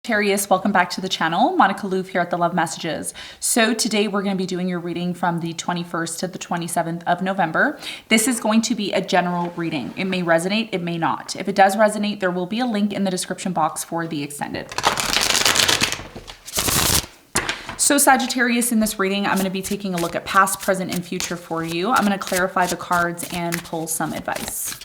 Sagittarius, welcome back to the channel. Monica Louv here at the Love Messages. So today we're going to be doing your reading from the 21st to the 27th of November. This is going to be a general reading. It may resonate, it may not. If it does resonate, there will be a link in the description box for the extended. So Sagittarius, in this reading, I'm going to be taking a look at past, present, and future for you. I'm going to clarify the cards and pull some advice.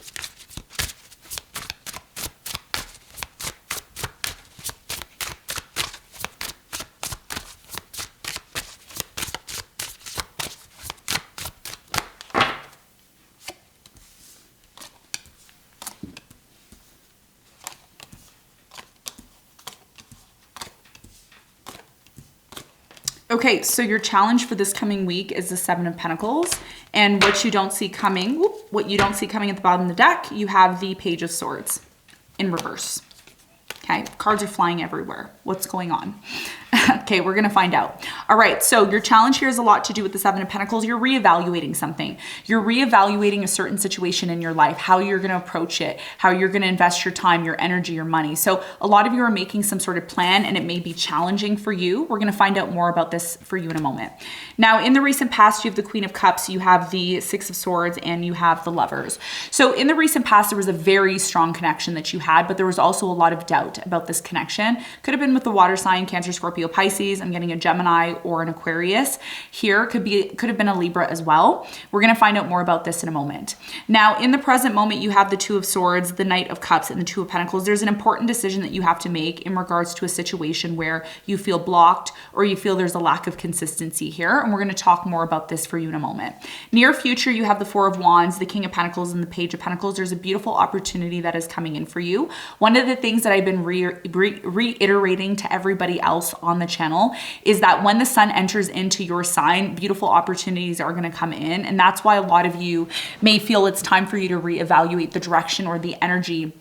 Okay, so your challenge for this coming week is the Seven of Pentacles, and what you don't see coming, what you don't see coming at the bottom of the deck, you have the Page of Swords in reverse. Okay, cards are flying everywhere. What's going on? Okay, we're gonna find out. All right, so your challenge here has a lot to do with the Seven of Pentacles. You're reevaluating something. You're reevaluating a certain situation in your life, how you're gonna approach it, how you're gonna invest your time, your energy, your money. So a lot of you are making some sort of plan and it may be challenging for you. We're gonna find out more about this for you in a moment. Now, in the recent past, you have the Queen of Cups, you have the Six of Swords, and you have the Lovers. So in the recent past, there was a very strong connection that you had, but there was also a lot of doubt about this connection. Could have been with the water sign, Cancer, Scorpio, Pisces. I'm getting a Gemini or an Aquarius here. Could have been a Libra as well. We're going to find out more about this in a moment. Now, in the present moment, you have the Two of Swords, the Knight of Cups, and the Two of Pentacles. There's an important decision that you have to make in regards to a situation where you feel blocked or you feel there's a lack of consistency here. And we're going to talk more about this for you in a moment. Near future, you have the Four of Wands, the King of Pentacles, and the Page of Pentacles. There's a beautiful opportunity that is coming in for you. One of the things that I've been reiterating to everybody else on the channel is that when the sun enters into your sign, beautiful opportunities are going to come in. And that's why a lot of you may feel it's time for you to reevaluate the direction or the energy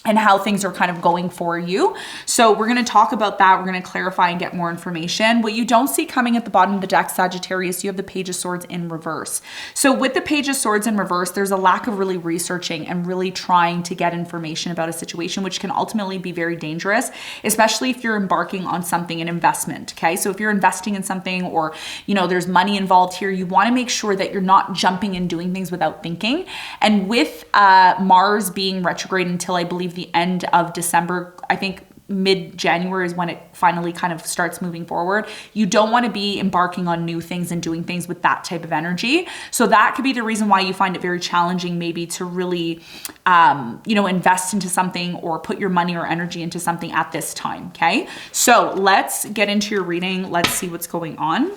and how things are kind of going for you. So we're going to talk about that. We're going to clarify and get more information. What you don't see coming at the bottom of the deck, Sagittarius, you have the Page of Swords in reverse. So with the Page of Swords in reverse, there's a lack of really researching and really trying to get information about a situation, which can ultimately be very dangerous, especially if you're embarking on something, an investment. Okay. So if you're investing in something or, you know, there's money involved here, you want to make sure that you're not jumping and doing things without thinking. And with Mars being retrograde until I believe the end of December, I think mid-January is when it finally kind of starts moving forward. You don't want to be embarking on new things and doing things with that type of energy. So that could be the reason why you find it very challenging maybe to really, invest into something or put your money or energy into something at this time, okay? So let's get into your reading. Let's see what's going on.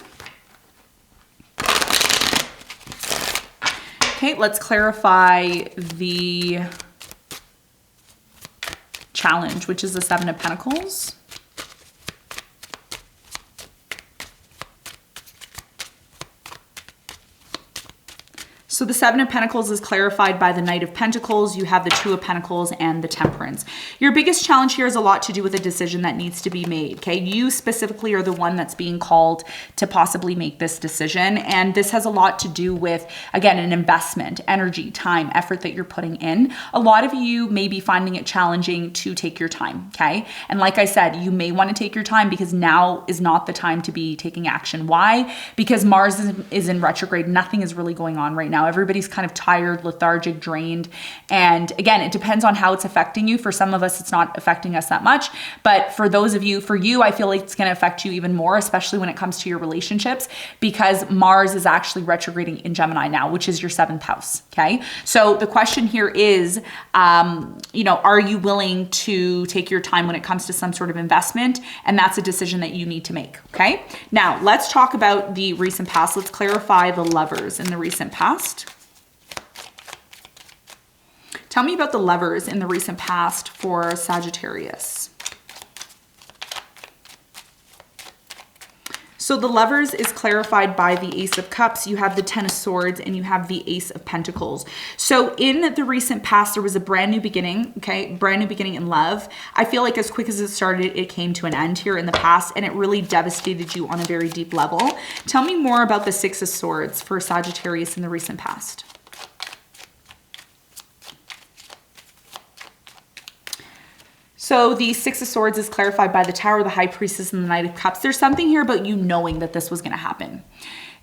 Okay, let's clarify the challenge, which is the Seven of Pentacles. So the Seven of Pentacles is clarified by the Knight of Pentacles. You have the Two of Pentacles and the Temperance. Your biggest challenge here is a lot to do with a decision that needs to be made, okay? You specifically are the one that's being called to possibly make this decision. And this has a lot to do with, again, an investment, energy, time, effort that you're putting in. A lot of you may be finding it challenging to take your time, okay? And like I said, you may want to take your time because now is not the time to be taking action. Why? Because Mars is in retrograde. Nothing is really going on right now. Everybody's kind of tired, lethargic, drained. And again, it depends on how it's affecting you. For some of us, it's not affecting us that much. But for those of you, for you, I feel like it's going to affect you even more, especially when it comes to your relationships, because Mars is actually retrograding in Gemini now, which is your 7th house. Okay. So the question here is, are you willing to take your time when it comes to some sort of investment? And that's a decision that you need to make. Okay. Now let's talk about the recent past. Let's clarify the Lovers in the recent past. Tell me about the Lovers in the recent past for Sagittarius. So the Lovers is clarified by the Ace of Cups. You have the Ten of Swords and you have the Ace of Pentacles. So in the recent past, there was a brand new beginning, okay? Brand new beginning in love. I feel like as quick as it started, it came to an end here in the past and it really devastated you on a very deep level. Tell me more about the Six of Swords for Sagittarius in the recent past. So the Six of Swords is clarified by the Tower, the High Priestess, and the Knight of Cups. There's something here about you knowing that this was going to happen.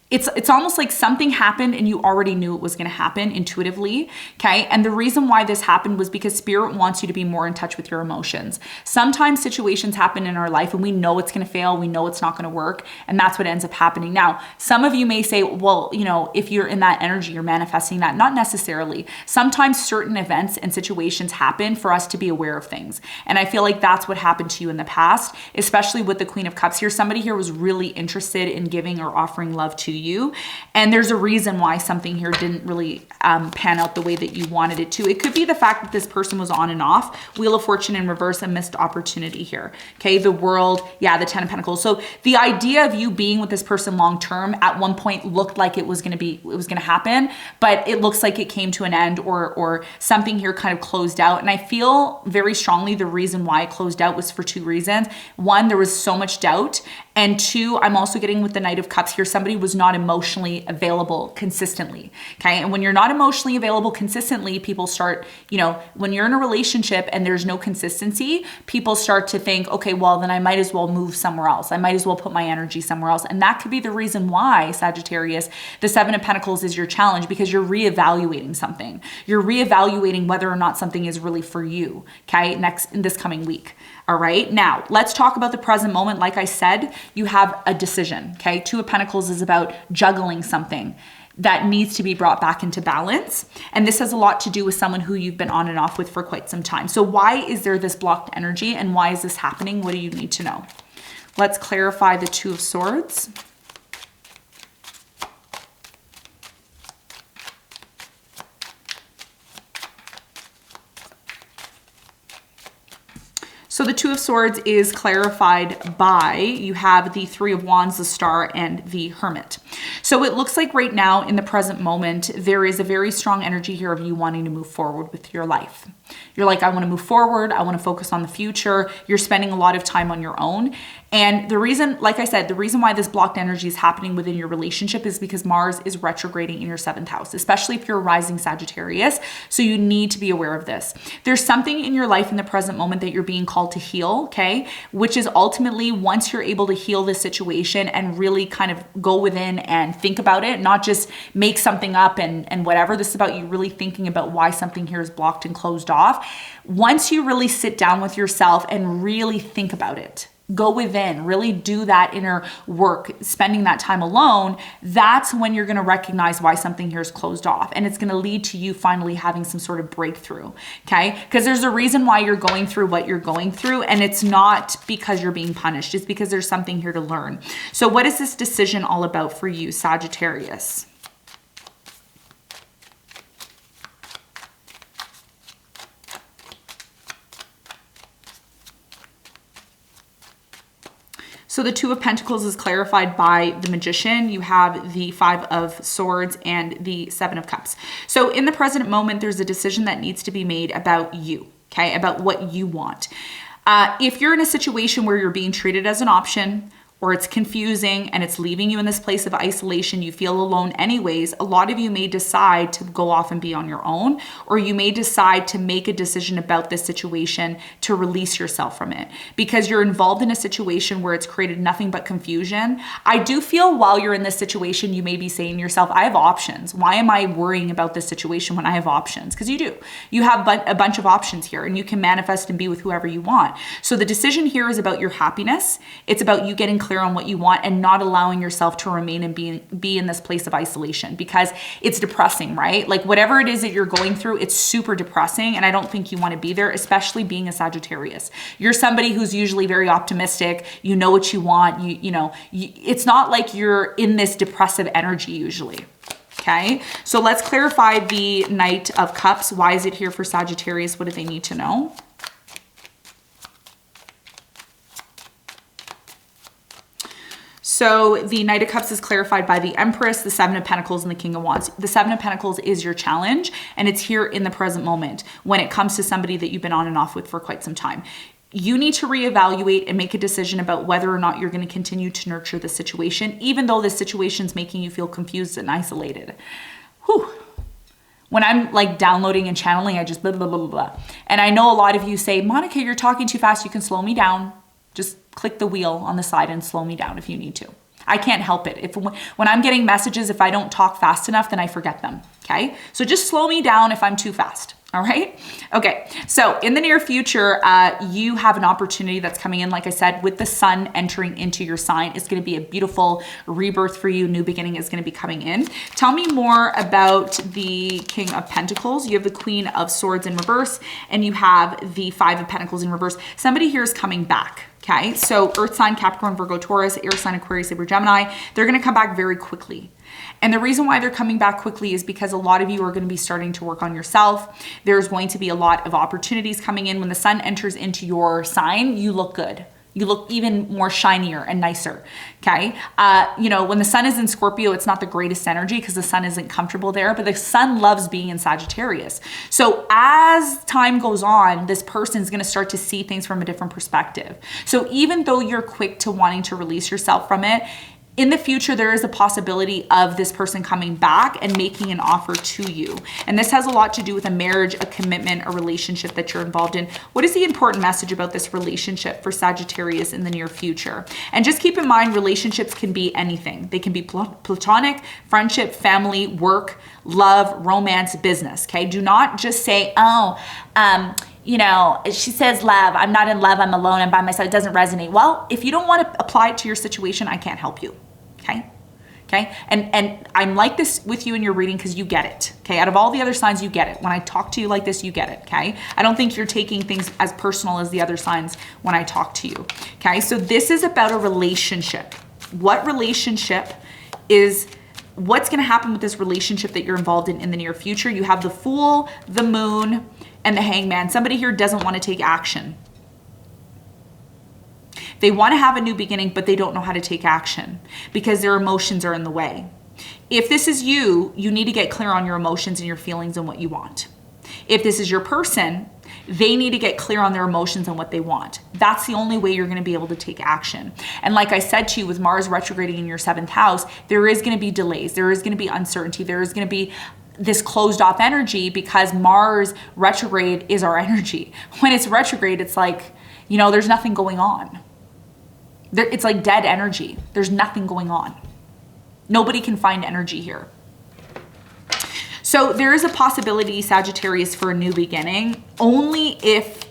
It's almost like something happened and you already knew it was going to happen intuitively, okay? And the reason why this happened was because Spirit wants you to be more in touch with your emotions. Sometimes situations happen in our life and we know it's going to fail, we know it's not going to work, and that's what ends up happening. Now, some of you may say, well, you know, if you're in that energy, you're manifesting that. Not necessarily. Sometimes certain events and situations happen for us to be aware of things. And I feel like that's what happened to you in the past, especially with the Queen of Cups here. Somebody here was really interested in giving or offering love to you, and there's a reason why something here didn't really pan out the way that you wanted it to. It could be the fact that this person was on and off. Wheel of Fortune in reverse, a missed opportunity here. Okay, the World, yeah, the Ten of Pentacles. So the idea of you being with this person long term at one point looked like it was going to happen, but it looks like it came to an end, or something here kind of closed out. And I feel very strongly the reason why it closed out was for two reasons. One, there was so much doubt, and two, I'm also getting with the Knight of Cups here, somebody was not emotionally available consistently, okay? And when you're not emotionally available consistently, people start, you know, when you're in a relationship and there's no consistency, people start to think, okay, well, then I might as well move somewhere else. I might as well put my energy somewhere else. And that could be the reason why, Sagittarius, the Seven of Pentacles is your challenge, because you're reevaluating something. You're reevaluating whether or not something is really for you, okay, in this coming week. All right, now let's talk about the present moment. Like I said, you have a decision, okay? Two of Pentacles is about juggling something that needs to be brought back into balance. And this has a lot to do with someone who you've been on and off with for quite some time. So why is there this blocked energy, and why is this happening? What do you need to know? Let's clarify the Two of Swords. So the Two of Swords is clarified by, you have the Three of Wands, the Star, and the Hermit. So it looks like right now in the present moment, there is a very strong energy here of you wanting to move forward with your life. You're like, I want to move forward. I want to focus on the future. You're spending a lot of time on your own. And the reason, like I said, the reason why this blocked energy is happening within your relationship is because Mars is retrograding in your 7th house, especially if you're a rising Sagittarius. So you need to be aware of this. There's something in your life in the present moment that you're being called to heal, okay? Which is ultimately, once you're able to heal this situation and really kind of go within and think about it, not just make something up and whatever. This is about you really thinking about why something here is blocked and closed off. Once you really sit down with yourself and really think about it, go within, really do that inner work, spending that time alone, that's when you're going to recognize why something here is closed off. And it's going to lead to you finally having some sort of breakthrough, okay? Because there's a reason why you're going through what you're going through, and it's not because you're being punished. It's because there's something here to learn. So what is this decision all about for you, Sagittarius? So the Two of Pentacles is clarified by the Magician. You have the Five of Swords and the Seven of Cups. So in the present moment, there's a decision that needs to be made about you, okay? About what you want. If you're in a situation where you're being treated as an option, or it's confusing and it's leaving you in this place of isolation, you feel alone anyways, a lot of you may decide to go off and be on your own, or you may decide to make a decision about this situation to release yourself from it because you're involved in a situation where it's created nothing but confusion. I do feel while you're in this situation, you may be saying to yourself, I have options. Why am I worrying about this situation when I have options? Because you do. You have a bunch of options here, and you can manifest and be with whoever you want. So the decision here is about your happiness. It's about you getting clear on what you want and not allowing yourself to remain and be in this place of isolation, because it's depressing, right? Like whatever it is that you're going through, it's super depressing, and I don't think you want to be there, especially being a Sagittarius. You're somebody who's usually very optimistic. You know what you want. It's not like you're in this depressive energy usually. Okay, so let's clarify the Knight of Cups. Why is it here for Sagittarius? What do they need to know? So the Knight of Cups is clarified by the Empress, the Seven of Pentacles, and the King of Wands. The Seven of Pentacles is your challenge, and it's here in the present moment when it comes to somebody that you've been on and off with for quite some time. You need to reevaluate and make a decision about whether or not you're going to continue to nurture the situation, even though this situation is making you feel confused and isolated. Whew. When I'm like downloading and channeling, I just blah, blah, blah, blah, blah. And I know a lot of you say, Monica, you're talking too fast. You can slow me down. Just click the wheel on the side and slow me down if you need to. I can't help it. When I'm getting messages, if I don't talk fast enough, then I forget them, okay? So just slow me down if I'm too fast, all right? Okay, so in the near future, you have an opportunity that's coming in, like I said, with the sun entering into your sign. It's gonna be a beautiful rebirth for you. New beginning is gonna be coming in. Tell me more about the King of Pentacles. You have the Queen of Swords in reverse, and you have the Five of Pentacles in reverse. Somebody here is coming back. Okay, so Earth sign, Capricorn, Virgo, Taurus, air sign, Aquarius, Libra, Gemini, they're gonna come back very quickly. And the reason why they're coming back quickly is because a lot of you are gonna be starting to work on yourself. There's going to be a lot of opportunities coming in. When the sun enters into your sign, you look good. You look even more shinier and nicer, okay? You know, when the sun is in Scorpio, it's not the greatest energy because the sun isn't comfortable there, but the sun loves being in Sagittarius. So as time goes on, this person's gonna start to see things from a different perspective. So even though you're quick to wanting to release yourself from it, in the future, there is a possibility of this person coming back and making an offer to you. And this has a lot to do with a marriage, a commitment, a relationship that you're involved in. What is the important message about this relationship for Sagittarius in the near future? And just keep in mind, relationships can be anything. They can be platonic, friendship, family, work, love, romance, business, okay? Do not just say, you know, she says love, I'm not in love, I'm alone, I'm by myself, it doesn't resonate. Well, if you don't want to apply it to your situation, I can't help you, okay? Okay, and I'm like this with you in your reading because you get it, okay? Out of all the other signs, you get it. When I talk to you like this, you get it, okay? I don't think you're taking things as personal as the other signs when I talk to you, okay? So this is about a relationship. What relationship is, what's gonna happen with this relationship that you're involved in the near future? You have the Fool, the Moon, and the Hangman. Somebody here doesn't want to take action. They want to have a new beginning, but they don't know how to take action because their emotions are in the way. If this is you, you need to get clear on your emotions and your feelings and what you want. If this is your person, they need to get clear on their emotions and what they want. That's the only way you're going to be able to take action. And like I said to you, with Mars retrograding in your 7th house, there is going to be delays. There is going to be uncertainty. There is going to be this closed off energy because Mars retrograde is our energy. When it's retrograde, it's like, you know, there's nothing going on. It's like dead energy. There's nothing going on. Nobody can find energy here. So there is a possibility, Sagittarius, for a new beginning, only if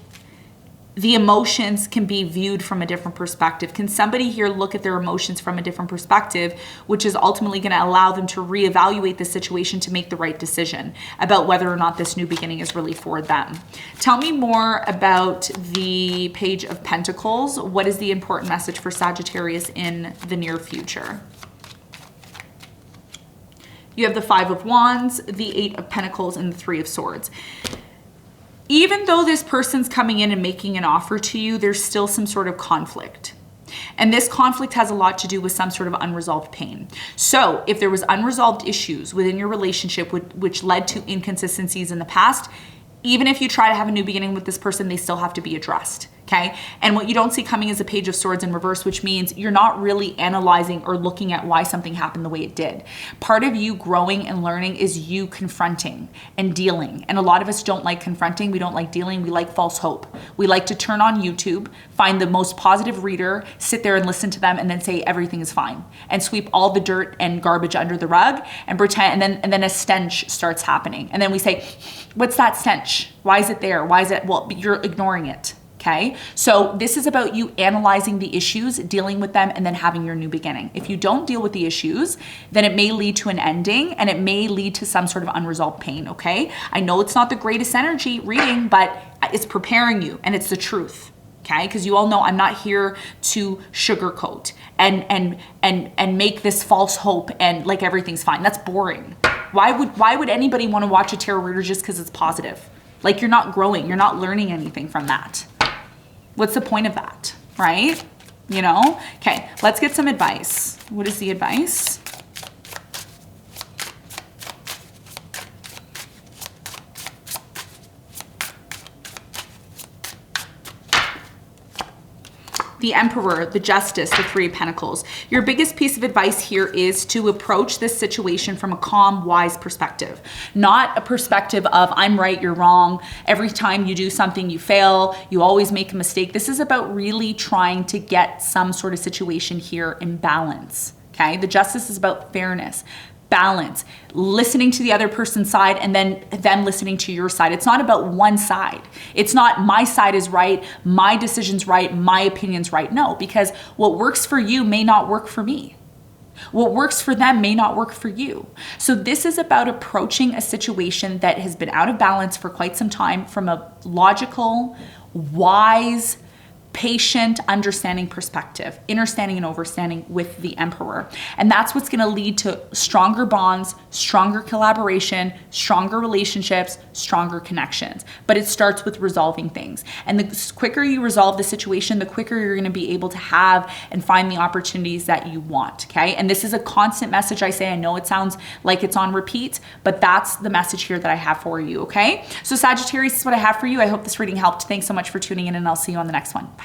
the emotions can be viewed from a different perspective. Can somebody here look at their emotions from a different perspective, which is ultimately going to allow them to reevaluate the situation to make the right decision about whether or not this new beginning is really for them? Tell me more about the Page of Pentacles. What is the important message for Sagittarius in the near future? You have the Five of Wands, the Eight of Pentacles, and the Three of Swords. Even though this person's coming in and making an offer to you, there's still some sort of conflict. And this conflict has a lot to do with some sort of unresolved pain. So if there was unresolved issues within your relationship which led to inconsistencies in the past, even if you try to have a new beginning with this person, they still have to be addressed. Okay. And what you don't see coming is a Page of Swords in reverse, which means you're not really analyzing or looking at why something happened the way it did. Part of you growing and learning is you confronting and dealing. And a lot of us don't like confronting. We don't like dealing. We like false hope. We like to turn on YouTube, find the most positive reader, sit there and listen to them, and then say everything is fine and sweep all the dirt and garbage under the rug and pretend. And then a stench starts happening. And then we say, what's that stench? Why is it there? Why is it? Well, you're ignoring it. Okay, so this is about you analyzing the issues, dealing with them, and then having your new beginning. If you don't deal with the issues, then it may lead to an ending and it may lead to some sort of unresolved pain, okay? I know it's not the greatest energy reading, but it's preparing you and it's the truth, okay? Because you all know I'm not here to sugarcoat and make this false hope and like everything's fine. That's boring. Why would anybody want to watch a tarot reader just because it's positive? Like you're not growing, you're not learning anything from that. What's the point of that, right? You know? Okay, let's get some advice. What is the advice? the Emperor, the Justice, the Three of Pentacles. Your biggest piece of advice here is to approach this situation from a calm, wise perspective. Not a perspective of, I'm right, you're wrong. Every time you do something, you fail. You always make a mistake. This is about really trying to get some sort of situation here in balance, okay? The Justice is about fairness, balance, listening to the other person's side and then them listening to your side. It's not about one side. It's not my side is right, my decision's right, my opinion's right. No, because what works for you may not work for me. What works for them may not work for you. So this is about approaching a situation that has been out of balance for quite some time from a logical, wise, patient, understanding perspective, understanding and overstanding with the Emperor. And that's what's going to lead to stronger bonds, stronger collaboration, stronger relationships, stronger connections. But it starts with resolving things. And the quicker you resolve the situation, the quicker you're going to be able to have and find the opportunities that you want, okay? And this is a constant message I say. I know it sounds like it's on repeat, but that's the message here that I have for you, okay? So Sagittarius is what I have for you. I hope this reading helped. Thanks so much for tuning in, and I'll see you on the next one. Bye.